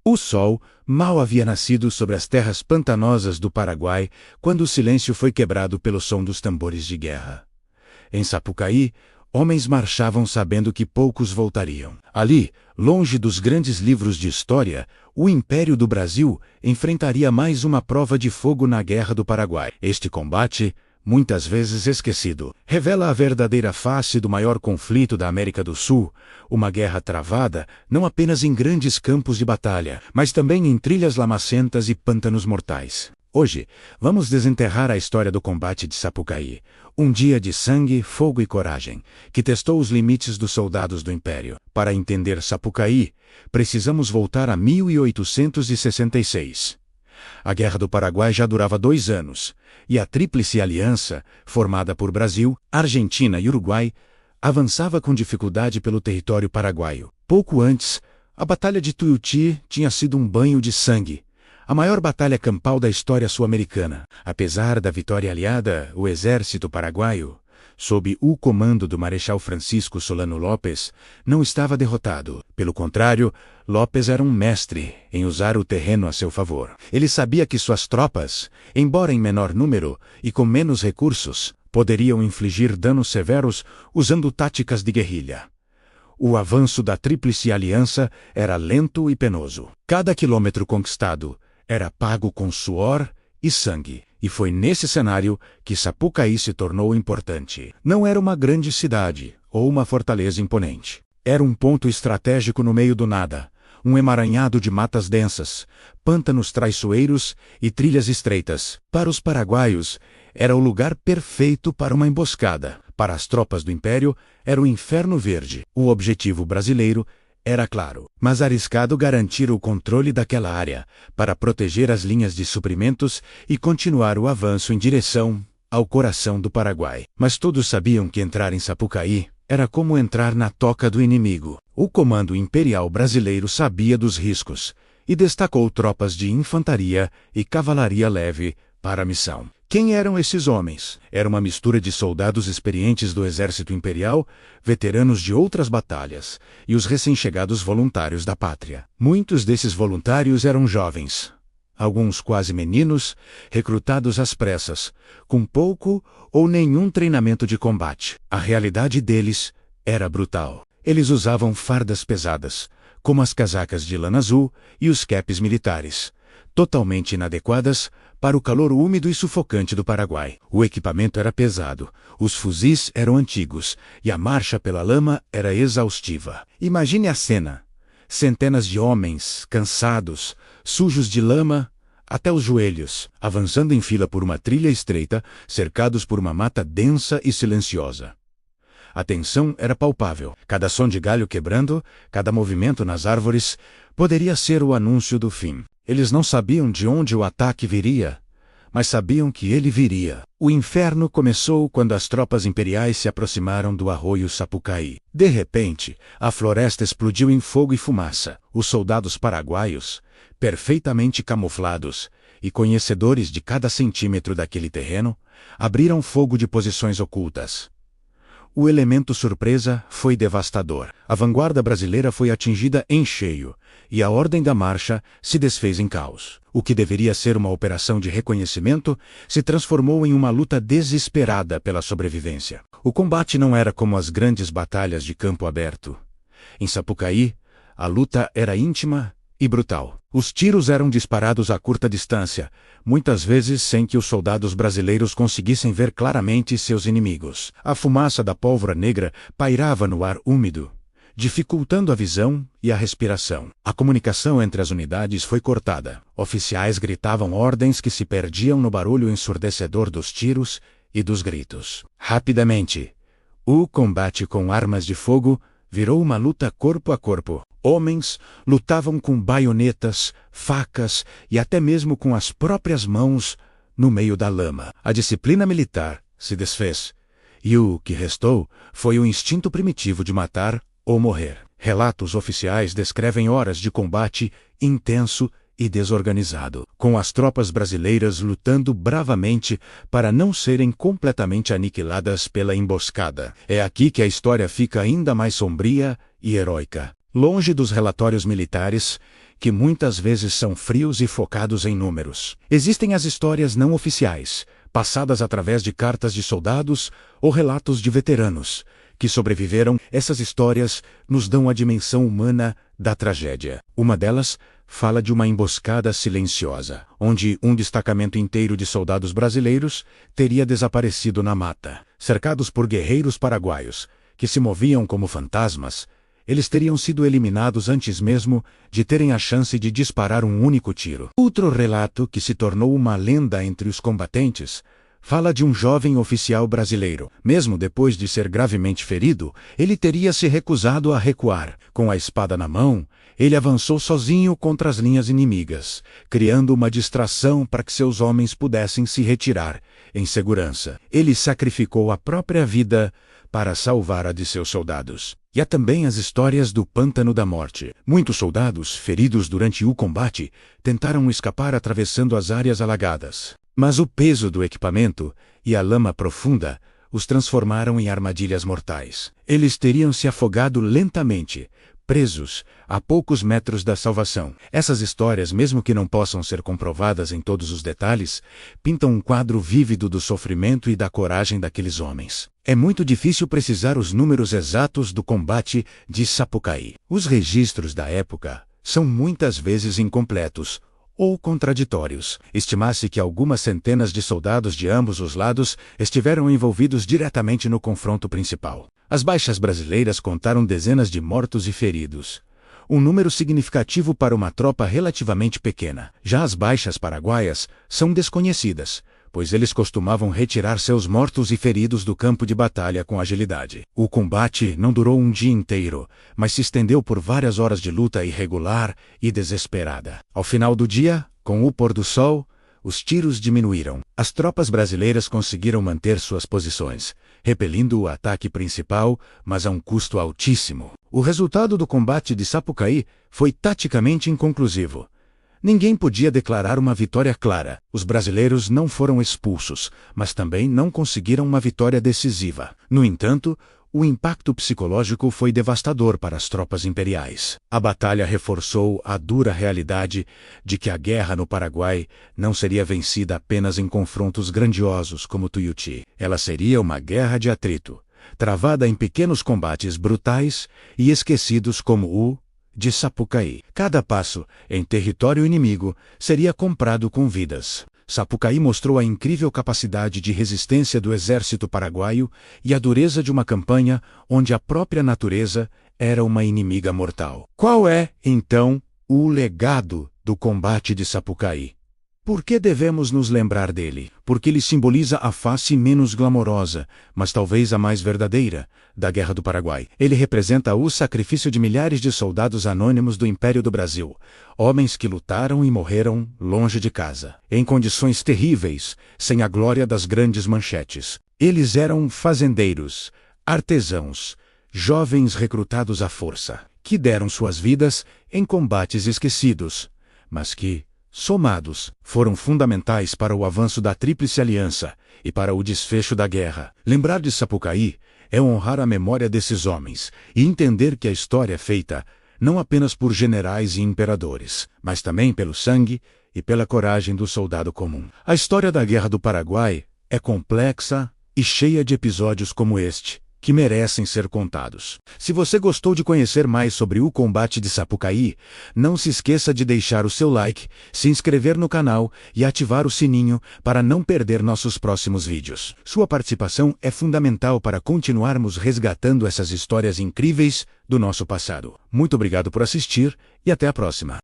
O sol mal havia nascido sobre as terras pantanosas do Paraguai quando o silêncio foi quebrado pelo som dos tambores de guerra. Em Sapucaí, homens marchavam sabendo que poucos voltariam. Ali, longe dos grandes livros de história, o Império do Brasil enfrentaria mais uma prova de fogo na Guerra do Paraguai. Este combate, muitas vezes esquecido, revela a verdadeira face do maior conflito da América do Sul, uma guerra travada não apenas em grandes campos de batalha, mas também em trilhas lamacentas e pântanos mortais. Hoje, vamos desenterrar a história do combate de Sapucaí, um dia de sangue, fogo e coragem, que testou os limites dos soldados do Império. Para entender Sapucaí, precisamos voltar a 1866. A Guerra do Paraguai já durava 2 anos, e a Tríplice Aliança, formada por Brasil, Argentina e Uruguai, avançava com dificuldade pelo território paraguaio. Pouco antes, a Batalha de Tuiuti tinha sido um banho de sangue, a maior batalha campal da história sul-americana. Apesar da vitória aliada, o exército paraguaio, sob o comando do Marechal Francisco Solano Lopes, não estava derrotado. Pelo contrário, Lopes era um mestre em usar o terreno a seu favor. Ele sabia que suas tropas, embora em menor número e com menos recursos, poderiam infligir danos severos usando táticas de guerrilha. O avanço da Tríplice Aliança era lento e penoso. Cada quilômetro conquistado era pago com suor e sangue. E foi nesse cenário que Sapucaí se tornou importante. Não era uma grande cidade ou uma fortaleza imponente. Era um ponto estratégico no meio do nada, um emaranhado de matas densas, pântanos traiçoeiros e trilhas estreitas. Para os paraguaios, era o lugar perfeito para uma emboscada. Para as tropas do Império, era o Inferno Verde. O objetivo brasileiro era claro, mas arriscado garantir o controle daquela área, para proteger as linhas de suprimentos e continuar o avanço em direção ao coração do Paraguai. Mas todos sabiam que entrar em Sapucaí era como entrar na toca do inimigo. O comando imperial brasileiro sabia dos riscos e destacou tropas de infantaria e cavalaria leve para a missão. Quem eram esses homens? Era uma mistura de soldados experientes do exército imperial, veteranos de outras batalhas e os recém-chegados voluntários da pátria. Muitos desses voluntários eram jovens, alguns quase meninos, recrutados às pressas, com pouco ou nenhum treinamento de combate. A realidade deles era brutal. Eles usavam fardas pesadas, como as casacas de lã azul e os capes militares, totalmente inadequadas para o calor úmido e sufocante do Paraguai. O equipamento era pesado, os fuzis eram antigos e a marcha pela lama era exaustiva. Imagine a cena: centenas de homens, cansados, sujos de lama até os joelhos, avançando em fila por uma trilha estreita, cercados por uma mata densa e silenciosa. A tensão era palpável. Cada som de galho quebrando, cada movimento nas árvores, poderia ser o anúncio do fim. Eles não sabiam de onde o ataque viria, mas sabiam que ele viria. O inferno começou quando as tropas imperiais se aproximaram do arroio Sapucaí. De repente, a floresta explodiu em fogo e fumaça. Os soldados paraguaios, perfeitamente camuflados e conhecedores de cada centímetro daquele terreno, abriram fogo de posições ocultas. O elemento surpresa foi devastador. A vanguarda brasileira foi atingida em cheio, e a ordem da marcha se desfez em caos. O que deveria ser uma operação de reconhecimento se transformou em uma luta desesperada pela sobrevivência. O combate não era como as grandes batalhas de campo aberto. Em Sapucaí, a luta era íntima e brutal. Os tiros eram disparados a curta distância, muitas vezes sem que os soldados brasileiros conseguissem ver claramente seus inimigos. A fumaça da pólvora negra pairava no ar úmido, dificultando a visão e a respiração. A comunicação entre as unidades foi cortada. Oficiais gritavam ordens que se perdiam no barulho ensurdecedor dos tiros e dos gritos. Rapidamente, o combate com armas de fogo virou uma luta corpo a corpo. Homens lutavam com baionetas, facas e até mesmo com as próprias mãos no meio da lama. A disciplina militar se desfez, e o que restou foi o instinto primitivo de matar ou morrer. Relatos oficiais descrevem horas de combate intenso e desorganizado, com as tropas brasileiras lutando bravamente para não serem completamente aniquiladas pela emboscada. É aqui que a história fica ainda mais sombria e heróica. Longe dos relatórios militares, que muitas vezes são frios e focados em números. Existem as histórias não oficiais, passadas através de cartas de soldados ou relatos de veteranos que sobreviveram. Essas histórias nos dão a dimensão humana da tragédia. Uma delas fala de uma emboscada silenciosa, onde um destacamento inteiro de soldados brasileiros teria desaparecido na mata. Cercados por guerreiros paraguaios, que se moviam como fantasmas, eles teriam sido eliminados antes mesmo de terem a chance de disparar um único tiro. Outro relato, que se tornou uma lenda entre os combatentes, fala de um jovem oficial brasileiro. Mesmo depois de ser gravemente ferido, ele teria se recusado a recuar. Com a espada na mão, ele avançou sozinho contra as linhas inimigas, criando uma distração para que seus homens pudessem se retirar em segurança. Ele sacrificou a própria vida para salvar a de seus soldados. E há também as histórias do Pântano da Morte. Muitos soldados, feridos durante o combate, tentaram escapar atravessando as áreas alagadas. Mas o peso do equipamento e a lama profunda os transformaram em armadilhas mortais. Eles teriam se afogado lentamente, presos a poucos metros da salvação. Essas histórias, mesmo que não possam ser comprovadas em todos os detalhes, pintam um quadro vívido do sofrimento e da coragem daqueles homens. É muito difícil precisar os números exatos do combate de Sapucaí. Os registros da época são muitas vezes incompletos ou contraditórios. Estima-se que algumas centenas de soldados de ambos os lados estiveram envolvidos diretamente no confronto principal. As baixas brasileiras contaram dezenas de mortos e feridos, um número significativo para uma tropa relativamente pequena. Já as baixas paraguaias são desconhecidas, pois eles costumavam retirar seus mortos e feridos do campo de batalha com agilidade. O combate não durou um dia inteiro, mas se estendeu por várias horas de luta irregular e desesperada. Ao final do dia, com o pôr do sol, os tiros diminuíram. As tropas brasileiras conseguiram manter suas posições, repelindo o ataque principal, mas a um custo altíssimo. O resultado do combate de Sapucaí foi taticamente inconclusivo. Ninguém podia declarar uma vitória clara. Os brasileiros não foram expulsos, mas também não conseguiram uma vitória decisiva. No entanto, o impacto psicológico foi devastador para as tropas imperiais. A batalha reforçou a dura realidade de que a guerra no Paraguai não seria vencida apenas em confrontos grandiosos como Tuiuti. Ela seria uma guerra de atrito, travada em pequenos combates brutais e esquecidos como o de Sapucaí. Cada passo em território inimigo seria comprado com vidas. Sapucaí mostrou a incrível capacidade de resistência do exército paraguaio e a dureza de uma campanha onde a própria natureza era uma inimiga mortal. Qual é, então, o legado do combate de Sapucaí? Por que devemos nos lembrar dele? Porque ele simboliza a face menos glamourosa, mas talvez a mais verdadeira, da Guerra do Paraguai. Ele representa o sacrifício de milhares de soldados anônimos do Império do Brasil, homens que lutaram e morreram longe de casa, em condições terríveis, sem a glória das grandes manchetes. Eles eram fazendeiros, artesãos, jovens recrutados à força, que deram suas vidas em combates esquecidos, mas que, somados, foram fundamentais para o avanço da Tríplice Aliança e para o desfecho da guerra. Lembrar de Sapucaí é honrar a memória desses homens e entender que a história é feita não apenas por generais e imperadores, mas também pelo sangue e pela coragem do soldado comum. A história da Guerra do Paraguai é complexa e cheia de episódios como este, que merecem ser contados. Se você gostou de conhecer mais sobre o combate de Sapucaí, não se esqueça de deixar o seu like, se inscrever no canal e ativar o sininho para não perder nossos próximos vídeos. Sua participação é fundamental para continuarmos resgatando essas histórias incríveis do nosso passado. Muito obrigado por assistir e até a próxima.